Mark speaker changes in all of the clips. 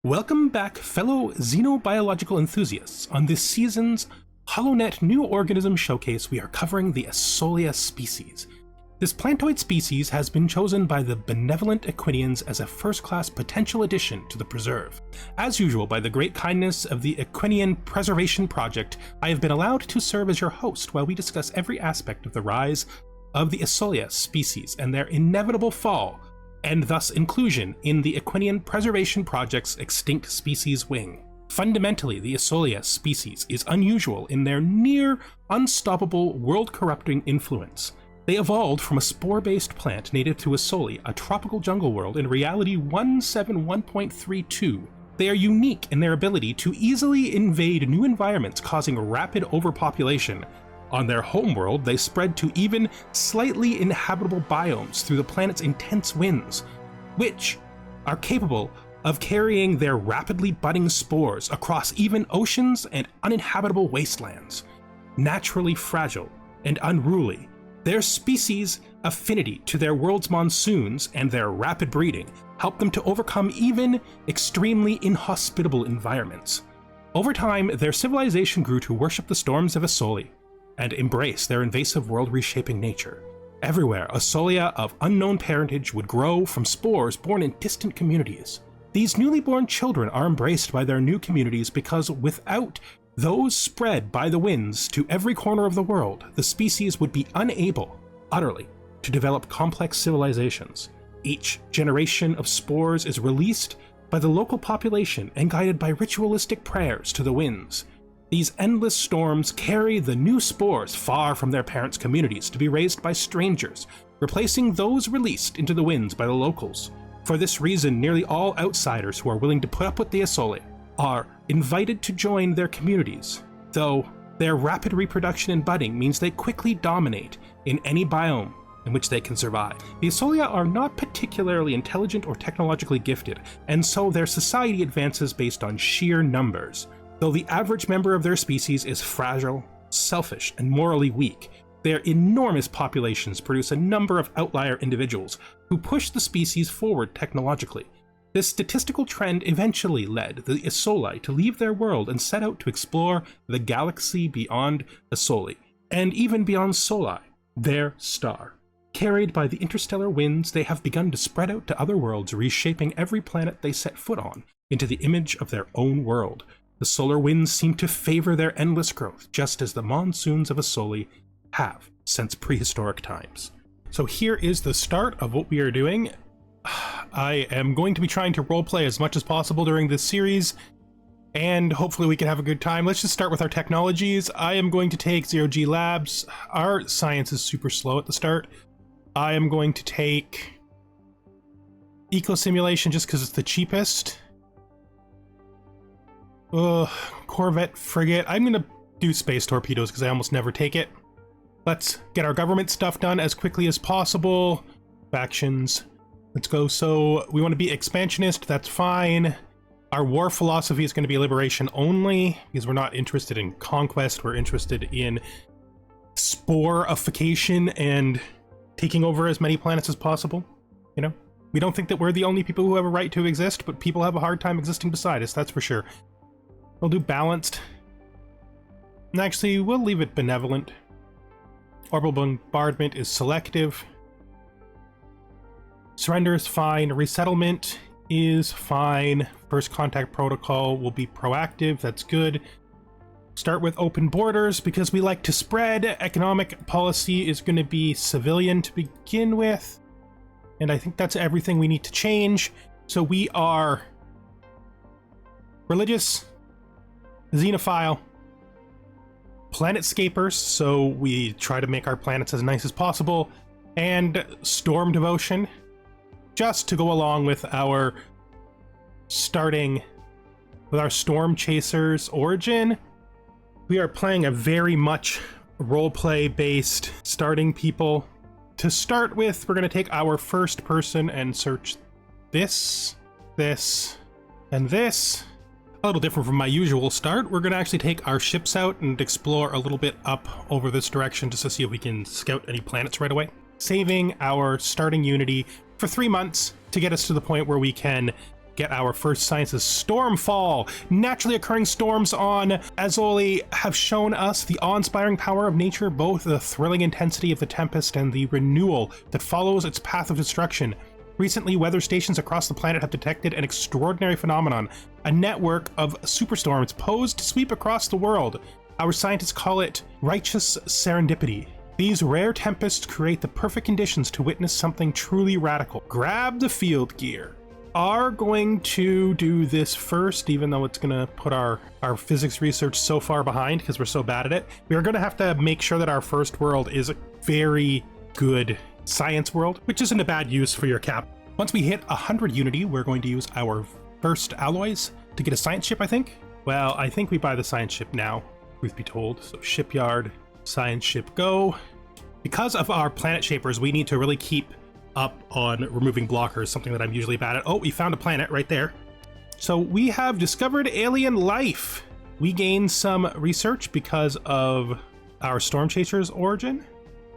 Speaker 1: Welcome back, fellow xenobiological enthusiasts. On this season's HoloNet New Organism Showcase, we are covering the Soli species. This plantoid species has been chosen by the benevolent Equinians as a first-class potential addition to the preserve. As usual, by the great kindness of the Equinian Preservation Project, I have been allowed to serve as your host while we discuss every aspect of the rise of the Soli species and their inevitable fall, and thus inclusion in the Equinian Preservation Project's Extinct Species Wing. Fundamentally, the Soli species is unusual in their near unstoppable world-corrupting influence. They evolved from a spore-based plant native to Soli, a tropical jungle world in reality 171.32. They are unique in their ability to easily invade new environments, causing rapid overpopulation. On their homeworld, they spread to even slightly inhabitable biomes through the planet's intense winds, which are capable of carrying their rapidly budding spores across even oceans and uninhabitable wastelands. Naturally fragile and unruly, their species' affinity to their world's monsoons and their rapid breeding help them to overcome even extremely inhospitable environments. Over time, their civilization grew to worship the storms of Soli and embrace their invasive world-reshaping nature. Everywhere, Solia of unknown parentage would grow from spores born in distant communities. These newly born children are embraced by their new communities because without those spread by the winds to every corner of the world, the species would be unable, utterly, to develop complex civilizations. Each generation of spores is released by the local population and guided by ritualistic prayers to the winds. These endless storms carry the new spores far from their parents' communities to be raised by strangers, replacing those released into the winds by the locals. For this reason, nearly all outsiders who are willing to put up with the Soli are invited to join their communities, though their rapid reproduction and budding means they quickly dominate in any biome in which they can survive. The Solia are not particularly intelligent or technologically gifted, and so their society advances based on sheer numbers. Though the average member of their species is fragile, selfish, and morally weak, their enormous populations produce a number of outlier individuals who push the species forward technologically. This statistical trend eventually led the Soli to leave their world and set out to explore the galaxy beyond Soli, and even beyond Soli, their star. Carried by the interstellar winds, they have begun to spread out to other worlds, reshaping every planet they set foot on into the image of their own world. The solar winds seem to favor their endless growth, just as the monsoons of Soli have since prehistoric times. So here is the start of what we are doing. I am going to be trying to roleplay as much as possible during this series, and hopefully we can have a good time. Let's just start with our technologies. I am going to take 0G Labs. Our science is super slow at the start. I am going to take Eco Simulation just because it's the cheapest. Corvette Frigate. I'm gonna do Space Torpedoes because I almost never take it. Let's get our government stuff done as quickly as possible. Factions. Let's go. So we want to be expansionist. That's fine. Our war philosophy is going to be liberation only because we're not interested in conquest. We're interested in sporification and taking over as many planets as possible. You know, we don't think that we're the only people who have a right to exist, but people have a hard time existing beside us. That's for sure. We'll do balanced. And actually, we'll leave it benevolent. Orbital bombardment is selective. Surrender is fine. Resettlement is fine. First contact protocol will be proactive. That's good. Start with open borders because we like to spread. Economic policy is going to be civilian to begin with. And I think that's everything we need to change. So we are religious, xenophile, Planetscapers, so we try to make our planets as nice as possible, and storm devotion, just to go along with our starting with our storm chasers origin. We are playing a very much roleplay based starting people. To start with, we're going to take our first person and search this, and this. A little different from my usual start. We're going to actually take our ships out and explore a little bit up over this direction just to see if we can scout any planets right away. Saving our starting unity for 3 months to get us to the point where we can get our first sciences. Stormfall. Naturally occurring storms on Soli have shown us the awe-inspiring power of nature, both the thrilling intensity of the tempest and the renewal that follows its path of destruction. Recently, weather stations across the planet have detected an extraordinary phenomenon, a network of superstorms posed to sweep across the world. Our scientists call it righteous serendipity. These rare tempests create the perfect conditions to witness something truly radical. Grab the field gear. Are going to do this first, even though it's going to put our physics research so far behind because we're so bad at it. We are going to have to make sure that our first world is a very good science world, which isn't a bad use for your cap. Once we hit 100 unity, we're going to use our first alloys to get a science ship, I think. Well, I think we buy the science ship now, truth be told. So shipyard, science ship, go. Because of our Planetscapers, we need to really keep up on removing blockers, something that I'm usually bad at. Oh, we found a planet right there. So we have discovered alien life. We gained some research because of our Storm Chaser's origin.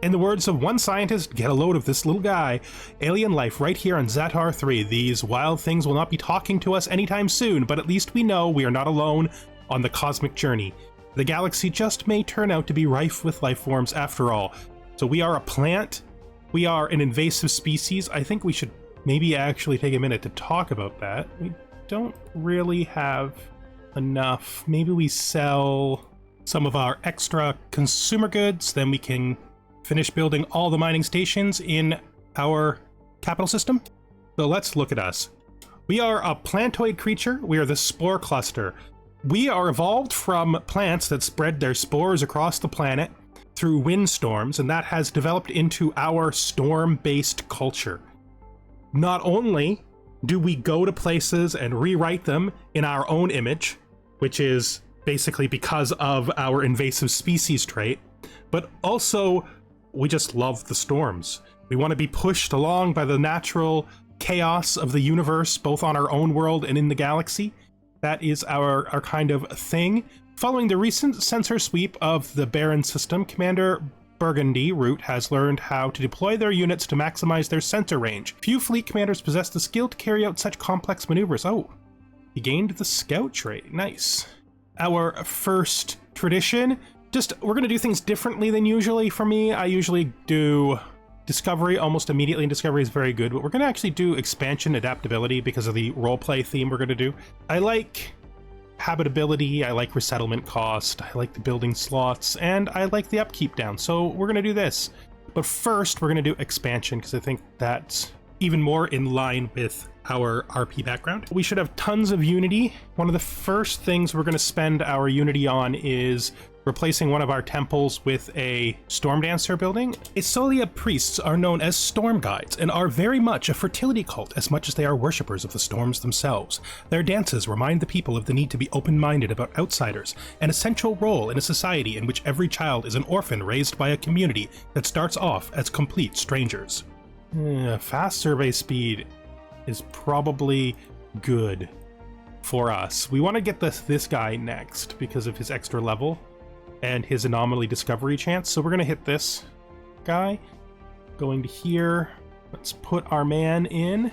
Speaker 1: In the words of one scientist, get a load of this little guy. Alien life right here on Zatar 3. These wild things will not be talking to us anytime soon, but at least we know we are not alone on the cosmic journey. The galaxy just may turn out to be rife with life forms after all. So we are a plant. We are an invasive species. I think we should maybe actually take a minute to talk about that. We don't really have enough. Maybe we sell some of our extra consumer goods, then we can finish building all the mining stations in our capital system. So let's look at us. We are a plantoid creature. We are the Spore Cluster. We are evolved from plants that spread their spores across the planet through windstorms, and that has developed into our storm-based culture. Not only do we go to places and rewrite them in our own image, which is basically because of our invasive species trait, but also we just love the storms. We want to be pushed along by the natural chaos of the universe, both on our own world and in the galaxy. That is our kind of thing. Following the recent sensor sweep of the Baron system, Commander Burgundy Root has learned how to deploy their units to maximize their sensor range. Few fleet commanders possess the skill to carry out such complex maneuvers. Oh, he gained the scout trait. Nice. Our first tradition. We're going to do things differently than usually for me. I usually do discovery almost immediately, and discovery is very good, but we're going to actually do expansion adaptability because of the roleplay theme we're going to do. I like habitability, I like resettlement cost, I like the building slots, and I like the upkeep down. So we're going to do this. But first, we're going to do expansion because I think that's even more in line with our RP background. We should have tons of unity. One of the first things we're going to spend our unity on is replacing one of our temples with a storm dancer building. Isolia priests are known as storm guides and are very much a fertility cult as much as they are worshippers of the storms themselves. Their dances remind the people of the need to be open-minded about outsiders, an essential role in a society in which every child is an orphan raised by a community that starts off as complete strangers. Fast survey speed is probably good for us. We want to get this guy next because of his extra level and his anomaly discovery chance. So we're going to hit this guy. Going to here. Let's put our man in.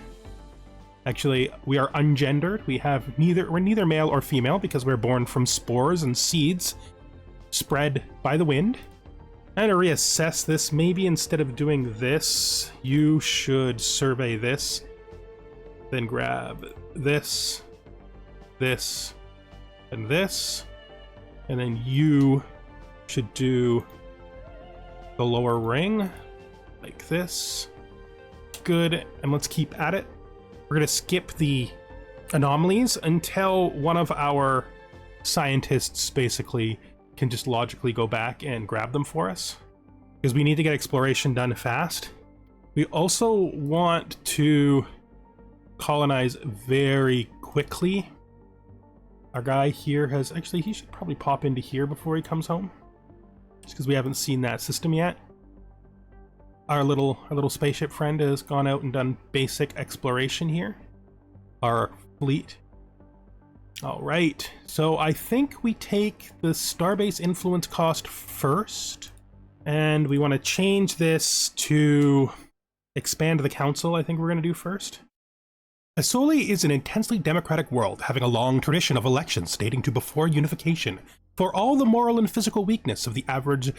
Speaker 1: Actually, we are ungendered. We're neither male or female because we're born from spores and seeds spread by the wind. I'm going to reassess this. Maybe instead of doing this, you should survey this. Then grab this, this, and this. And then you should do the lower ring like this. Good. And let's keep at it. We're going to skip the anomalies until one of our scientists basically can just logically go back and grab them for us, because we need to get exploration done fast. We also want to colonize very quickly. Our guy here has actually, he should probably pop into here before he comes home, just because we haven't seen that system yet. Our little spaceship friend has gone out and done basic exploration here. Our fleet. All right, so I think we take the starbase influence cost first, and we want to change this to expand the council. I think we're going to do first. Soli is an intensely democratic world, having a long tradition of elections dating to before unification. For all the moral and physical weakness of the average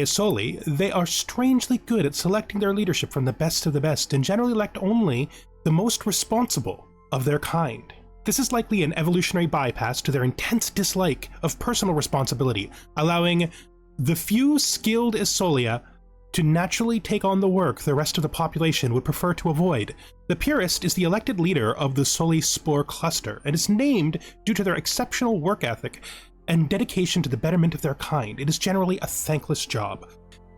Speaker 1: Soli, they are strangely good at selecting their leadership from the best of the best, and generally elect only the most responsible of their kind. This is likely an evolutionary bypass to their intense dislike of personal responsibility, allowing the few skilled Solia to naturally take on the work the rest of the population would prefer to avoid. The Purist is the elected leader of the Soli Spore Cluster, and is named due to their exceptional work ethic and dedication to the betterment of their kind. It is generally a thankless job.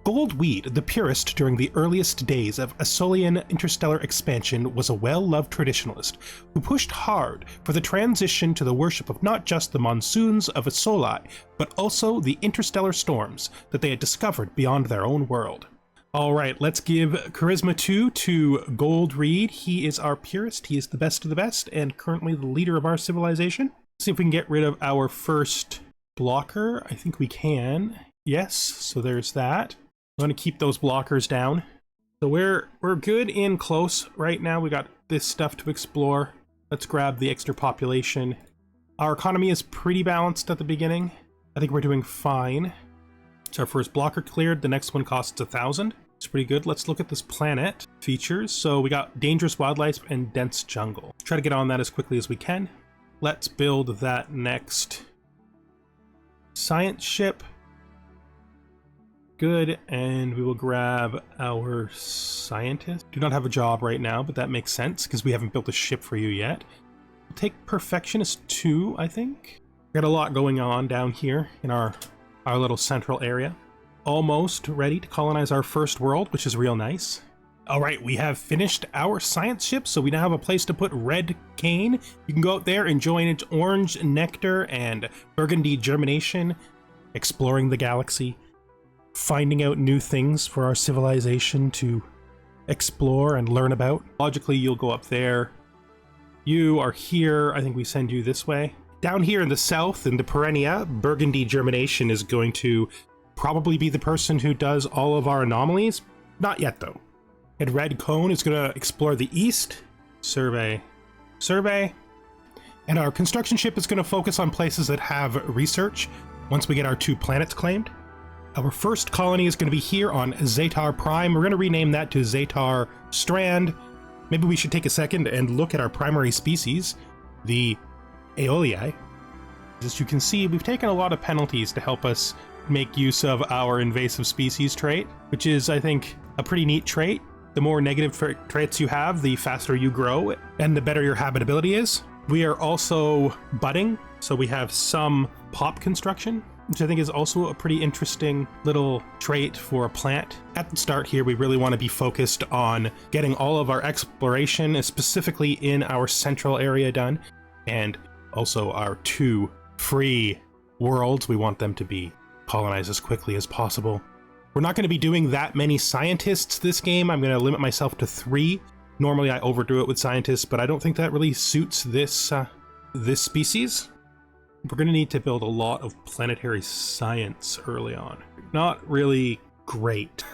Speaker 1: Goldweed, the Purist during the earliest days of Solian interstellar expansion, was a well-loved traditionalist who pushed hard for the transition to the worship of not just the monsoons of Soli, but also the interstellar storms that they had discovered beyond their own world. Alright, let's give Charisma 2 to Goldweed. He is our Purist, he is the best of the best, and currently the leader of our civilization. Let's see if we can get rid of our first blocker. I think we can. Yes, so there's that. I'm going to keep those blockers down. So we're good in close right now. We got this stuff to explore. Let's grab the extra population. Our economy is pretty balanced at the beginning. I think we're doing fine. So our first blocker cleared. The next one costs 1,000. It's pretty good. Let's look at this planet features. So we got dangerous wildlife and dense jungle. Try to get on that as quickly as we can. Let's build that next science ship. Good, and we will grab our scientist. Do not have a job right now, but that makes sense because we haven't built a ship for you yet. We'll take Perfectionist 2, I think. Got a lot going on down here in our little central area. Almost ready to colonize our first world, which is real nice. All right, we have finished our science ship, so we now have a place to put red cane. You can go out there and join its orange nectar and burgundy germination, exploring the galaxy, finding out new things for our civilization to explore and learn about. Logically, you'll go up there. You are here. I think we send you this way. Down here in the south, in the Perennia, burgundy germination is going to probably be the person who does all of our anomalies. Not yet, though. And red cone is going to explore the east. Survey. Survey. And our construction ship is going to focus on places that have research once we get our 2 planets claimed. Our first colony is going to be here on Zetar Prime. We're going to rename that to Zetar Strand. Maybe we should take a second and look at our primary species, the Aeolii. As you can see, we've taken a lot of penalties to help us make use of our invasive species trait, which is, I think, a pretty neat trait. The more negative traits you have, the faster you grow, and the better your habitability is. We are also budding, so we have some pop construction, which I think is also a pretty interesting little trait for a plant. At the start here, we really want to be focused on getting all of our exploration, specifically in our central area, done, and also our 2 free worlds. We want them to be colonized as quickly as possible. We're not going to be doing that many scientists this game. I'm going to limit myself to 3. Normally I overdo it with scientists, but I don't think that really suits this this species. We're going to need to build a lot of planetary science early on. Not really great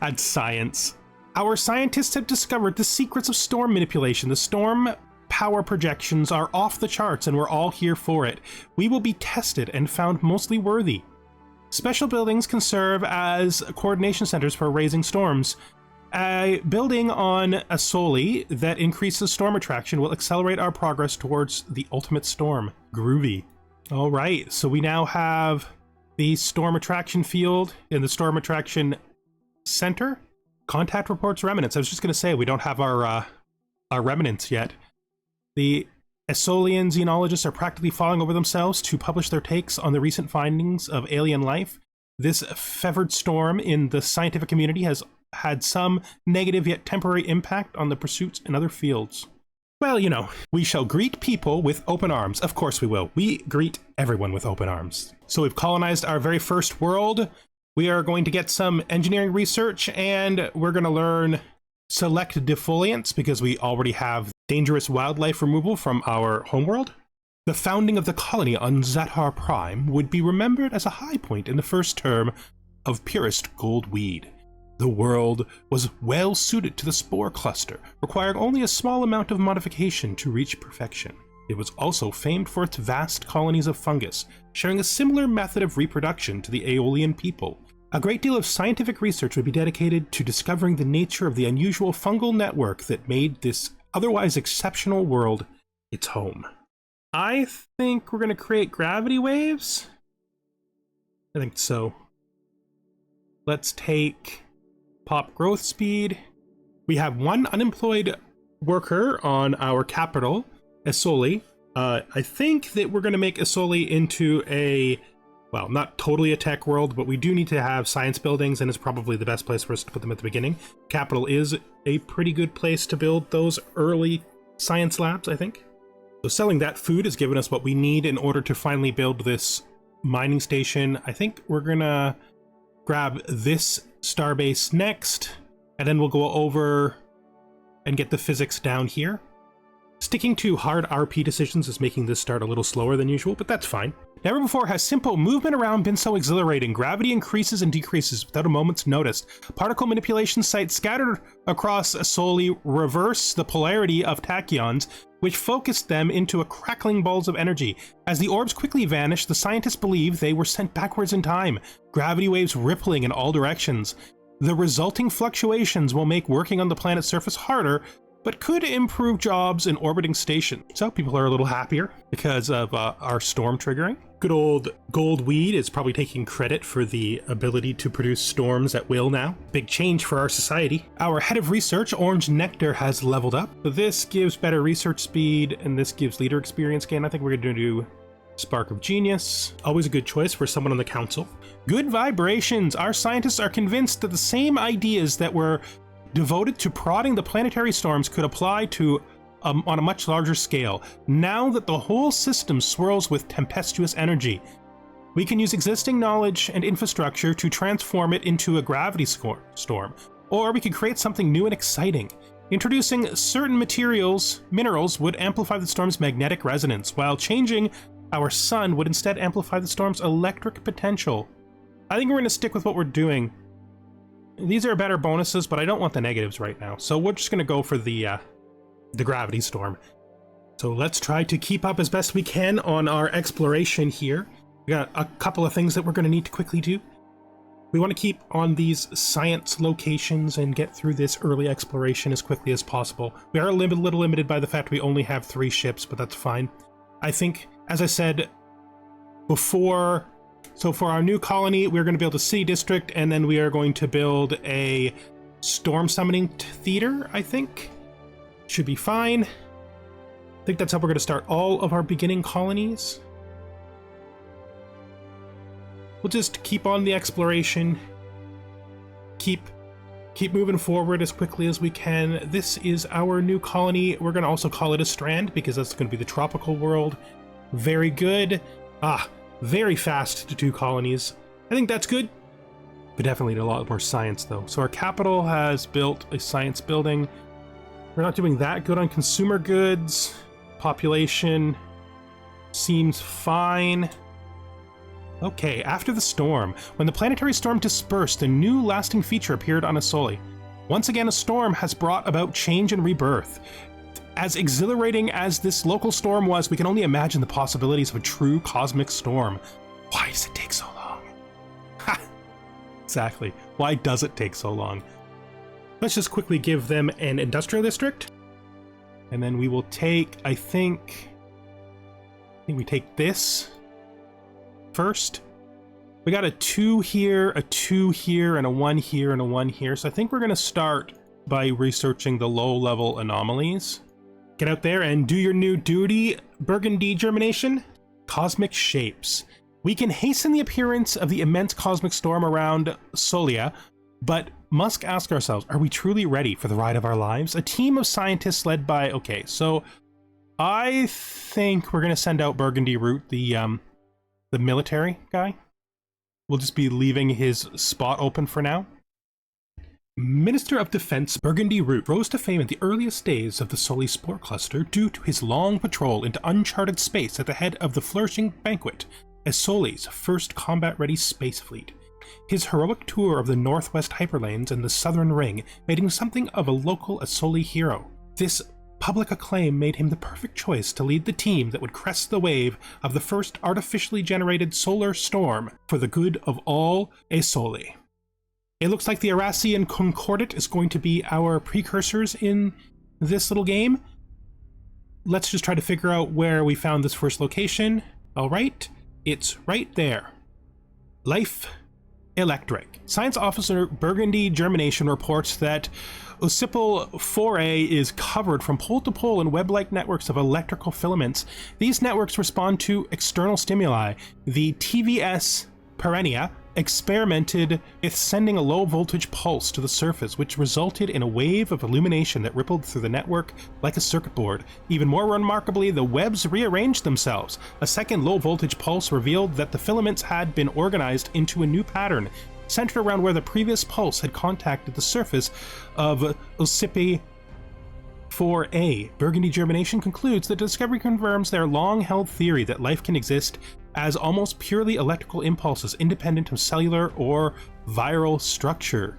Speaker 1: at science. Our scientists have discovered the secrets of storm manipulation. The storm power projections are off the charts, and we're all here for it. We will be tested and found mostly worthy. Special buildings can serve as coordination centers for raising storms. A building on a Soli that increases storm attraction will accelerate our progress towards the ultimate storm. Groovy. All right, so we now have the storm attraction field in the storm attraction center. Contact reports remnants. I was just going to say, we don't have our remnants yet. The Solian xenologists are practically falling over themselves to publish their takes on the recent findings of alien life. This fevered storm in the scientific community has had some negative yet temporary impact on the pursuits in other fields. Well, you know, we shall greet people with open arms. Of course we will. We greet everyone with open arms. So we've colonized our very first world. We are going to get some engineering research, and we're going to learn select defoliants because we already have dangerous wildlife removal from our homeworld. The founding of the colony on Zetar Prime would be remembered as a high point in the first term of Purist Goldweed. The world was well suited to the Spore Cluster, requiring only a small amount of modification to reach perfection. It was also famed for its vast colonies of fungus, sharing a similar method of reproduction to the Aeolian people. A great deal of scientific research would be dedicated to discovering the nature of the unusual fungal network that made this otherwise exceptional world its home. I think we're going to create gravity waves? I think so. Let's take pop growth speed. We have one unemployed worker on our capital, Soli. I think that we're going to make Soli into a, well, not totally a tech world, but we do need to have science buildings, and it's probably the best place for us to put them at the beginning. Capital is a pretty good place to build those early science labs, I think. So selling that food has given us what we need in order to finally build this mining station. I think we're gonna grab this starbase next, and then we'll go over and get the physics down here. Sticking to hard RP decisions is making this start a little slower than usual, but that's fine. Never before has simple movement around been so exhilarating. Gravity increases and decreases without a moment's notice. Particle manipulation sites scattered across Soli reverse the polarity of tachyons, which focused them into a crackling balls of energy. As the orbs quickly vanished, the scientists believed they were sent backwards in time, gravity waves rippling in all directions. The resulting fluctuations will make working on the planet's surface harder, but could improve jobs in orbiting stations. So people are a little happier because of our storm triggering. Good old gold weed is probably taking credit for the ability to produce storms at will now. Big change for our society. Our head of research, Orange Nectar, has leveled up. So this gives better research speed, and this gives leader experience gain. I think we're going to do Spark of Genius. Always a good choice for someone on the council. Good vibrations. Our scientists are convinced that the same ideas that were devoted to prodding the planetary storms could apply to on a much larger scale. Now that the whole system swirls with tempestuous energy, we can use existing knowledge and infrastructure to transform it into a gravity storm, or we could create something new and exciting. Introducing certain minerals would amplify the storm's magnetic resonance, while changing our sun would instead amplify the storm's electric potential. I think we're going to stick with what we're doing. These are better bonuses, but I don't want the negatives right now. So we're just going to go for the gravity storm. So let's try to keep up as best we can on our exploration here. We got a couple of things that we're going to need to quickly do. We want to keep on these science locations and get through this early exploration as quickly as possible. We are a little limited by the fact we only have 3 ships, but that's fine. I think, as I said before, so for our new colony, we're going to build a city district, and then we are going to build a storm summoning theater, I think. Should be fine. I think that's how we're going to start all of our beginning colonies. We'll just keep on the exploration. Keep moving forward as quickly as we can. This is our new colony. We're going to also call it a strand because that's going to be the tropical world. Very good. Very fast to 2 colonies. I think that's good. We definitely need a lot more science though. So our capital has built a science building. We're not doing that good on consumer goods. Population seems fine. Okay, after the storm. When the planetary storm dispersed, a new lasting feature appeared on Soli. Once again, a storm has brought about change and rebirth. As exhilarating as this local storm was, we can only imagine the possibilities of a true cosmic storm. Why does it take so long? Ha! Exactly. Why does it take so long? Let's just quickly give them an industrial district. And then we will take, I think we take this first. We got a 2 here, a 2 here, and a 1 here, and a 1 here. So I think we're going to start by researching the low-level anomalies. Get out there and do your new duty, Burgundy germination. Cosmic shapes. We can hasten the appearance of the immense cosmic storm around Solia, but must ask ourselves, are we truly ready for the ride of our lives? A team of scientists led by, okay, so I think we're going to send out Burgundy Root, the military guy. We'll just be leaving his spot open for now. Minister of Defense Burgundy Root rose to fame in the earliest days of the Soli Spore Cluster due to his long patrol into uncharted space at the head of the flourishing Banquet as Soli's first combat-ready space fleet. His heroic tour of the Northwest Hyperlanes and the Southern Ring made him something of a local Soli hero. This public acclaim made him the perfect choice to lead the team that would crest the wave of the first artificially generated solar storm for the good of all Soli. It looks like the Arassian Concordat is going to be our precursors in this little game. Let's just try to figure out where we found this first location. All right, it's right there. Life Electric. Science Officer Burgundy Germination reports that Soli Spore is covered from pole to pole in web-like networks of electrical filaments. These networks respond to external stimuli. The TVS Perennia experimented with sending a low-voltage pulse to the surface, which resulted in a wave of illumination that rippled through the network like a circuit board. Even more remarkably, the webs rearranged themselves. A second low-voltage pulse revealed that the filaments had been organized into a new pattern, centered around where the previous pulse had contacted the surface of Soli Spore. Burgundy Germination concludes that the discovery confirms their long-held theory that life can exist as almost purely electrical impulses independent of cellular or viral structure.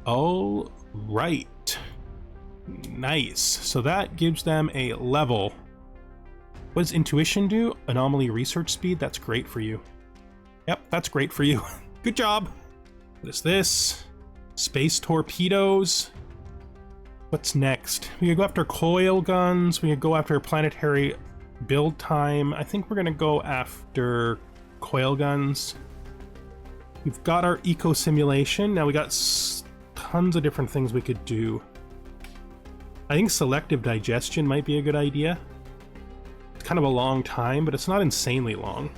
Speaker 1: All right. Nice. So that gives them a level. What does intuition do? Anomaly research speed? That's great for you. Yep, that's great for you. Good job. What is this? Space torpedoes. What's next? We could go after coil guns. We could go after planetary build time. I think we're gonna go after coil guns. We've got our eco simulation. Now we got tons of different things we could do. I think selective digestion might be a good idea. It's kind of a long time, but it's not insanely long.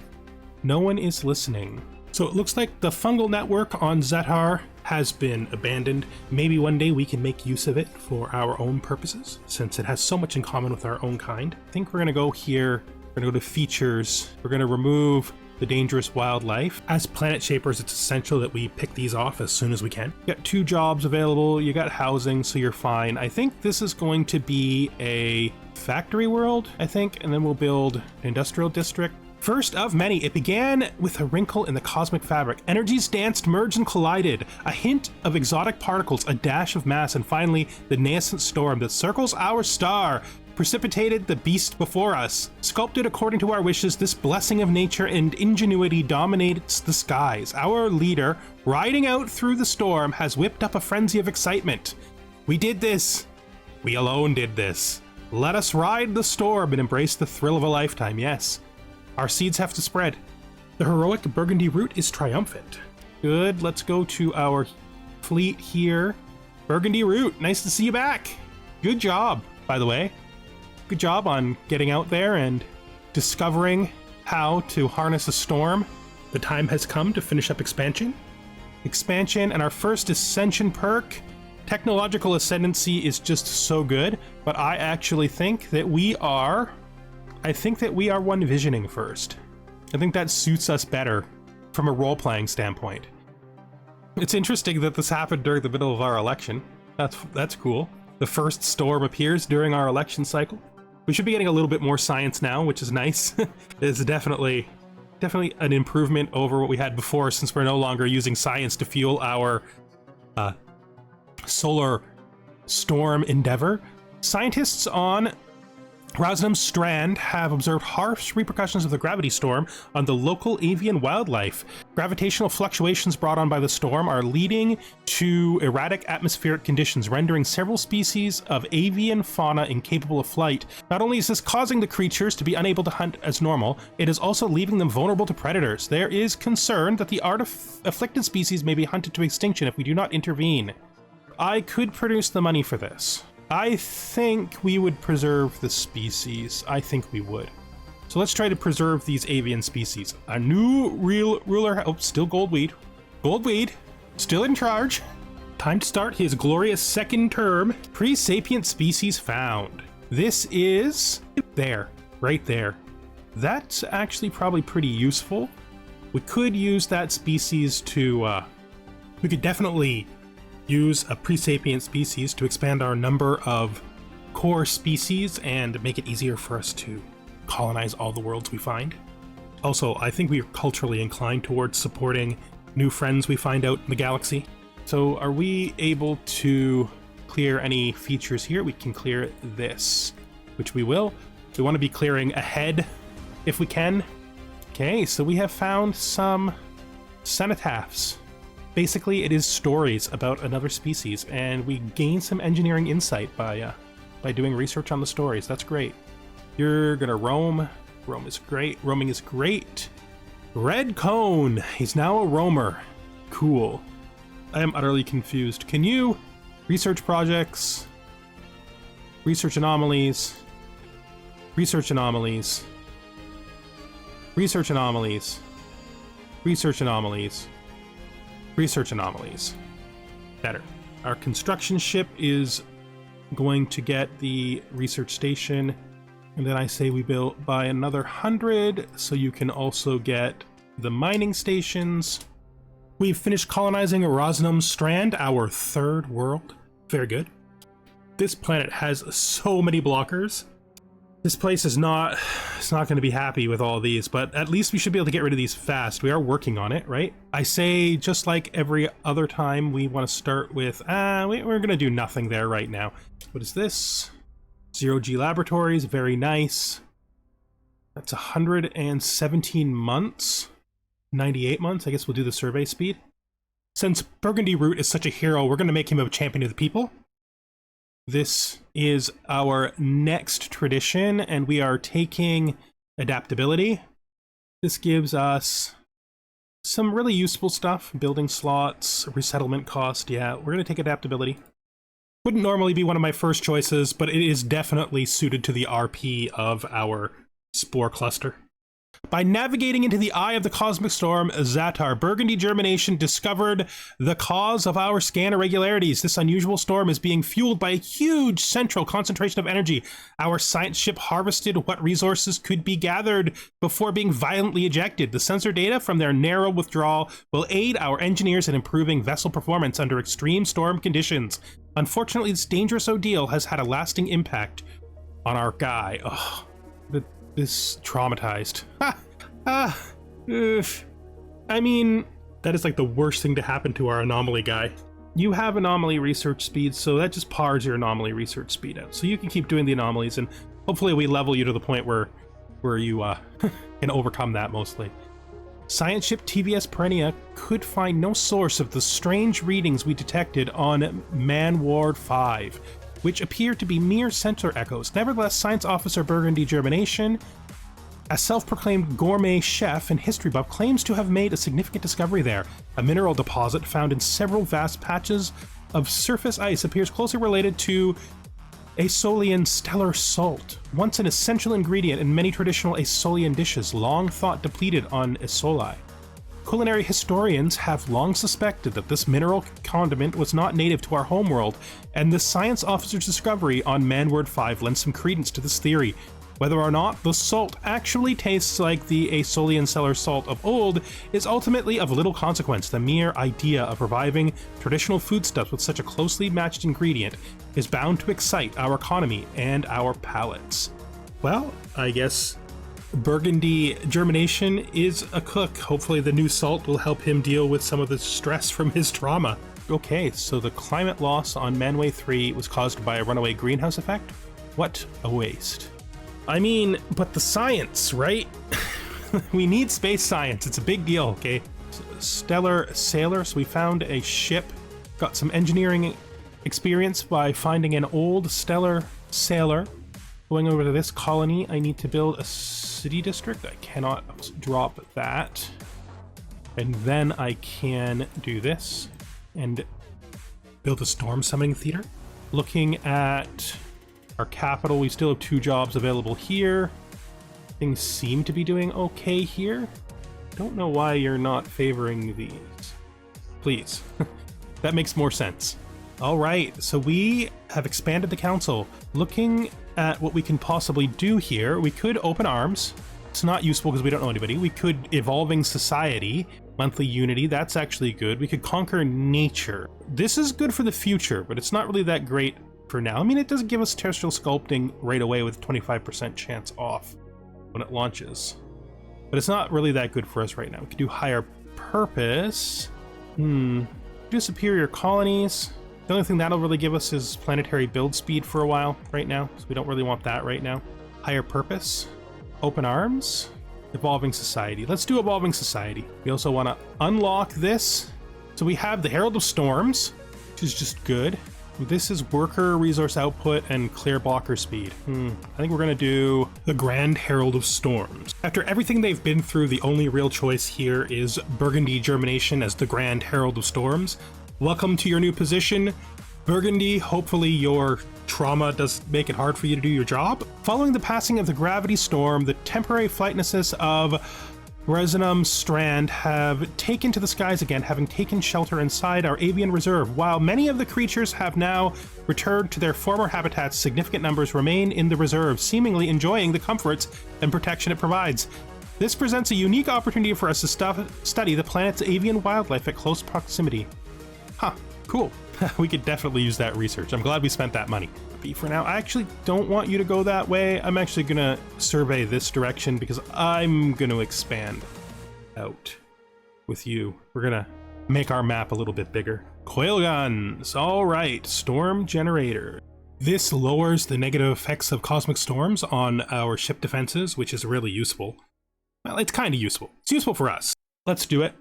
Speaker 1: No one is listening. So it looks like the fungal network on Zetar has been abandoned. Maybe one day we can make use of it for our own purposes, since it has so much in common with our own kind. I think we're gonna go here, we're gonna go to features, we're gonna remove the dangerous wildlife. As Planetscapers, it's essential that we pick these off as soon as we can. You got 2 jobs available, you got housing, so you're fine. I think this is going to be a factory world, I think, and then we'll build an industrial district. First of many, it began with a wrinkle in the cosmic fabric. Energies danced, merged, and collided. A hint of exotic particles, a dash of mass, and finally, the nascent storm that circles our star precipitated the beast before us. Sculpted according to our wishes, this blessing of nature and ingenuity dominates the skies. Our leader, riding out through the storm, has whipped up a frenzy of excitement. We did this. We alone did this. Let us ride the storm and embrace the thrill of a lifetime, yes. Our seeds have to spread. The heroic Burgundy route is triumphant. Good, let's go to our fleet here. Burgundy route, nice to see you back. Good job, by the way. Good job on getting out there and discovering how to harness a storm. The time has come to finish up expansion. Expansion and our first ascension perk. Technological ascendancy is just so good, but I actually think that we are one visioning first. I think that suits us better from a role-playing standpoint. It's interesting that this happened during the middle of our election. That's cool. The first storm appears during our election cycle. We should be getting a little bit more science now, which is nice. It's definitely an improvement over what we had before, since we're no longer using science to fuel our solar storm endeavor. Scientists on Rosnum Strand have observed harsh repercussions of the gravity storm on the local avian wildlife. Gravitational fluctuations brought on by the storm are leading to erratic atmospheric conditions, rendering several species of avian fauna incapable of flight. Not only is this causing the creatures to be unable to hunt as normal, it is also leaving them vulnerable to predators. There is concern that the afflicted species may be hunted to extinction if we do not intervene. I could produce the money for this. I think we would preserve the species. I think we would. So let's try to preserve these avian species. A new ruler, oh, still Goldweed. Goldweed, still in charge. Time to start his glorious second term. Pre-sapient species found. This is there, right there. That's actually probably pretty useful. We could use that species to, we could definitely use a pre-sapient species to expand our number of core species and make it easier for us to colonize all the worlds we find. Also, I think we are culturally inclined towards supporting new friends we find out in the galaxy. So are we able to clear any features here? We can clear this, which we will. We want to be clearing ahead if we can. Okay, so we have found some cenotaphs. Basically, it is stories about another species, and we gain some engineering insight by doing research on the stories. That's great. You're gonna roam. Roam is great. Roaming is great. Red Cone. He's now a roamer. Cool. I am utterly confused. Can you research projects? Research anomalies. Research anomalies. Research anomalies. Research anomalies. Research anomalies. Better. Our construction ship is going to get the research station, and then I say we buy another 100 so you can also get the mining stations. We've finished colonizing Rosnum Strand, our third world. Very good. This planet has so many blockers. This place is not, it's not going to be happy with all these, but at least we should be able to get rid of these fast. We are working on it, right? I say, just like every other time, we want to start with, we're going to do nothing there right now. What is this? 0G Laboratories, very nice. That's 117 months. 98 months, I guess we'll do the survey speed. Since Burgundy Root is such a hero, we're going to make him a champion of the people. This is our next tradition, and we are taking adaptability. This gives us some really useful stuff. Building slots, resettlement cost, yeah, we're going to take adaptability. Wouldn't normally be one of my first choices, but it is definitely suited to the RP of our Spore Cluster. By navigating into the eye of the cosmic storm, Zatar, Burgundy Germination discovered the cause of our scan irregularities. This unusual storm is being fueled by a huge central concentration of energy. Our science ship harvested what resources could be gathered before being violently ejected. The sensor data from their narrow withdrawal will aid our engineers in improving vessel performance under extreme storm conditions. Unfortunately, this dangerous ordeal has had a lasting impact on our guy. Oh, this traumatized. I mean, that is like the worst thing to happen to our anomaly guy. You have anomaly research speed, so that just pars your anomaly research speed out. So you can keep doing the anomalies, and hopefully we level you to the point where you can overcome that mostly. Science ship TVS Perennia could find no source of the strange readings we detected on Man Ward 5, which appear to be mere sensor echoes. Nevertheless, Science Officer Burgundy Germination, a self-proclaimed gourmet chef and history buff, claims to have made a significant discovery there. A mineral deposit found in several vast patches of surface ice appears closely related to Asolian stellar salt, once an essential ingredient in many traditional Asolian dishes, long thought depleted on Asoli. Culinary historians have long suspected that this mineral condiment was not native to our homeworld, and the science officer's discovery on Manward 5 lends some credence to this theory. Whether or not the salt actually tastes like the Asolian stellar salt of old is ultimately of little consequence. The mere idea of reviving traditional foodstuffs with such a closely matched ingredient is bound to excite our economy and our palates. Well, I guess Burgundy Germination is a cook. Hopefully the new salt will help him deal with some of the stress from his trauma. Okay, so the climate loss on Manway 3 was caused by a runaway greenhouse effect? What a waste. I mean, but the science, right? We need space science. It's a big deal, okay? Stellar Sailor. So we found a ship, got some engineering experience by finding an old Stellar Sailor. Going over to this colony, I need to build a city district. I cannot drop that. And then I can do this and build a storm summoning theater. Looking at our capital, we still have 2 jobs available here. Things seem to be doing okay here. Don't know why you're not favoring these. Please. That makes more sense. All right, so we have expanded the council. Looking at what we can possibly do here, we could open arms. It's not useful because we don't know anybody. We could evolving society, monthly unity. That's actually good. We could conquer nature. This is good for the future, but it's not really that great for now. I mean, it does give us terrestrial sculpting right away with 25% chance off when it launches, but it's not really that good for us right now. We could do higher purpose. Do superior colonies. The only thing that'll really give us is planetary build speed for a while right now, so we don't really want that right now. Higher purpose. Open arms. Evolving society. Let's do evolving society. We also want to unlock this. So we have the Herald of Storms, which is just good. This is worker resource output and clear blocker speed. I think we're gonna do the Grand Herald of Storms. After everything they've been through, the only real choice here is Burgundy Germination as the Grand Herald of Storms. Welcome to your new position, Burgundy. Hopefully your trauma does make it hard for you to do your job. Following the passing of the gravity storm, the temporary flightnesses of Resonum Strand have taken to the skies again, having taken shelter inside our avian reserve. While many of the creatures have now returned to their former habitats, significant numbers remain in the reserve, seemingly enjoying the comforts and protection it provides. This presents a unique opportunity for us to study the planet's avian wildlife at close proximity. Huh, cool. We could definitely use that research. I'm glad we spent that money. For now, I actually don't want you to go that way. I'm actually gonna survey this direction because I'm gonna expand out with you. We're gonna make our map a little bit bigger. Coil guns, all right, storm generator. This lowers the negative effects of cosmic storms on our ship defenses, which is really useful. Well, it's kind of useful. It's useful for us. Let's do it.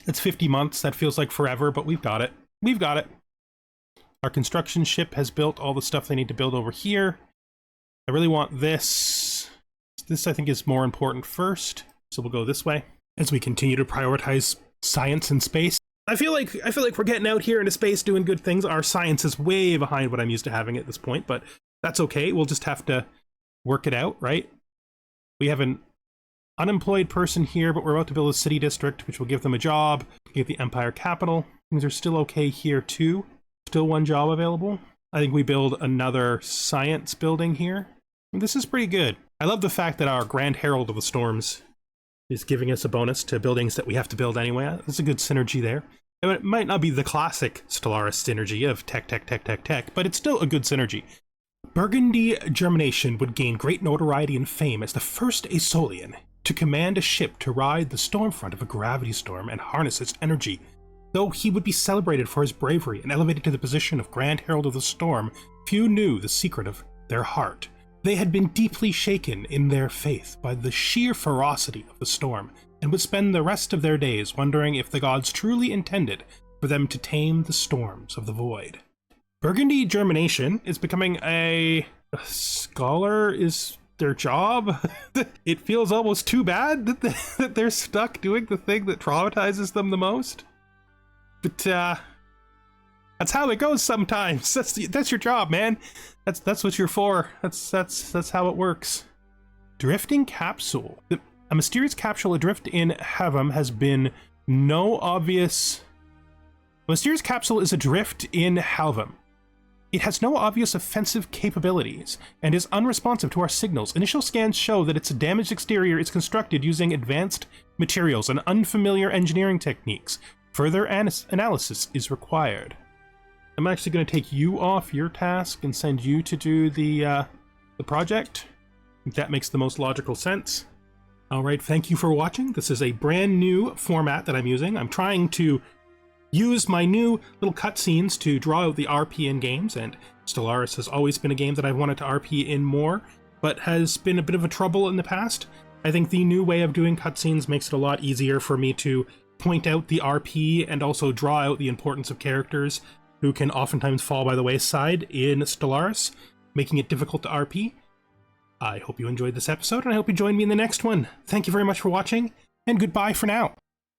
Speaker 1: It's 50 months. That feels like forever, but we've got it. We've got it. Our construction ship has built all the stuff they need to build over here. I really want this. This, I think, is more important first. So we'll go this way as we continue to prioritize science and space. I feel like we're getting out here into space doing good things. Our science is way behind what I'm used to having at this point, but that's okay. We'll just have to work it out, right? We have an unemployed person here, but we're about to build a city district, which will give them a job, give the Empire capital. Things are still okay here too. Still one job available. I think we build another science building here. This is pretty good. I love the fact that our Grand Herald of the Storms is giving us a bonus to buildings that we have to build anyway. There's a good synergy there. It might not be the classic Stellaris synergy of tech, but it's still a good synergy. Burgundy Germination would gain great notoriety and fame as the first Asolian to command a ship to ride the storm front of a gravity storm and harness its energy. Though he would be celebrated for his bravery and elevated to the position of Grand Herald of the Storm, few knew the secret of their heart. They had been deeply shaken in their faith by the sheer ferocity of the storm, and would spend the rest of their days wondering if the gods truly intended for them to tame the storms of the void. Burgundy Germination is becoming a scholar is their job. It feels almost too bad that they're stuck doing the thing that traumatizes them the most. But that's how it goes sometimes. That's your job, man. That's what you're for. That's how it works. Drifting capsule. A mysterious capsule adrift in Havum has been no obvious. A mysterious capsule is adrift in Havum. It has no obvious offensive capabilities and is unresponsive to our signals. Initial scans show that its damaged exterior is constructed using advanced materials and unfamiliar engineering techniques. Further analysis is required. I'm actually going to take you off your task and send you to do the project. I think that makes the most logical sense. All right, thank you for watching. This is a brand new format that I'm using. I'm trying to use my new little cutscenes to draw out the RP in games, and Stellaris has always been a game that I've wanted to RP in more, but has been a bit of a trouble in the past. I think the new way of doing cutscenes makes it a lot easier for me to point out the RP and also draw out the importance of characters who can oftentimes fall by the wayside in Stellaris, making it difficult to RP. I hope you enjoyed this episode, and I hope you join me in the next one. Thank you very much for watching, and goodbye for now.